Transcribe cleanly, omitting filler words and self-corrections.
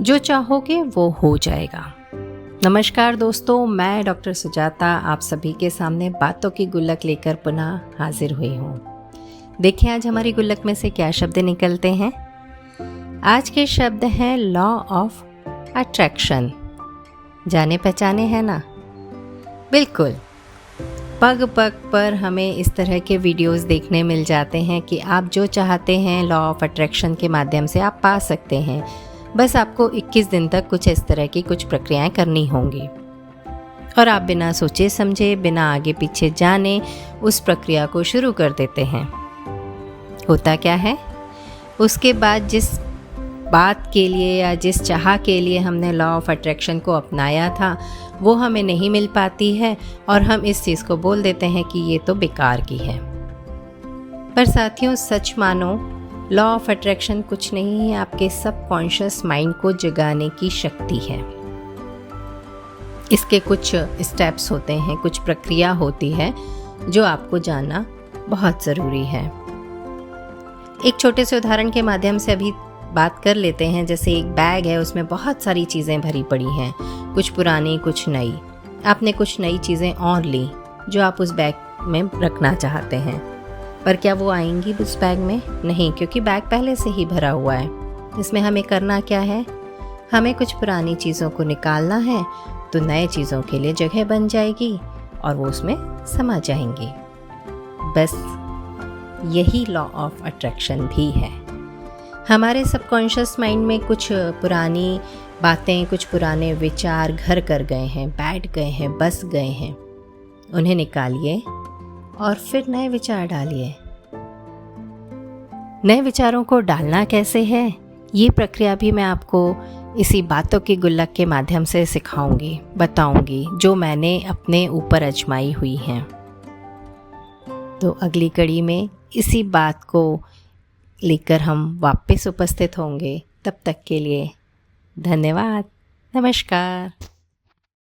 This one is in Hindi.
जो चाहोगे वो हो जाएगा। नमस्कार दोस्तों, मैं डॉक्टर सुजाता आप सभी के सामने बातों की गुल्लक लेकर पुनः हाजिर हुई हूँ। देखिए आज हमारी गुल्लक में से क्या शब्द निकलते हैं। आज के शब्द हैं लॉ ऑफ अट्रैक्शन। जाने पहचाने हैं ना? बिल्कुल। पग पग पर हमें इस तरह के वीडियोस देखने मिल जाते हैं कि आप जो चाहते हैं लॉ ऑफ अट्रैक्शन के माध्यम से आप पा सकते हैं। बस आपको 21 दिन तक कुछ इस तरह की कुछ प्रक्रियाएं करनी होंगी और आप बिना सोचे समझे, बिना आगे पीछे जाने उस प्रक्रिया को शुरू कर देते हैं। होता क्या है, उसके बाद जिस बात के लिए या जिस चाह के लिए हमने लॉ ऑफ अट्रैक्शन को अपनाया था वो हमें नहीं मिल पाती है और हम इस चीज़ को बोल देते हैं कि ये तो बेकार की है। पर साथियों सच मानो, लॉ ऑफ अट्रैक्शन कुछ नहीं है, आपके सबकॉन्शियस माइंड को जगाने की शक्ति है। इसके कुछ स्टेप्स होते हैं, कुछ प्रक्रिया होती है जो आपको जानना बहुत ज़रूरी है। एक छोटे से उदाहरण के माध्यम से अभी बात कर लेते हैं। जैसे एक बैग है, उसमें बहुत सारी चीज़ें भरी पड़ी हैं, कुछ पुरानी कुछ नई। आपने कुछ नई चीज़ें और ली जो आप उस बैग में रखना चाहते हैं, पर क्या वो आएंगी उस बैग में? नहीं, क्योंकि बैग पहले से ही भरा हुआ है। इसमें हमें करना क्या है, हमें कुछ पुरानी चीज़ों को निकालना है तो नए चीज़ों के लिए जगह बन जाएगी और वो उसमें समा जाएंगी। बस यही लॉ ऑफ अट्रैक्शन भी है। हमारे सबकॉन्शियस माइंड में कुछ पुरानी बातें, कुछ पुराने विचार घर कर गए हैं, बैठ गए हैं, बस गए हैं। उन्हें निकालिए और फिर नए विचार डालिए। नए विचारों को डालना कैसे है, ये प्रक्रिया भी मैं आपको इसी बातों की गुल्लक के माध्यम से सिखाऊंगी, बताऊंगी, जो मैंने अपने ऊपर आजमाई हुई हैं। तो अगली कड़ी में इसी बात को लेकर हम वापस उपस्थित होंगे। तब तक के लिए धन्यवाद। नमस्कार।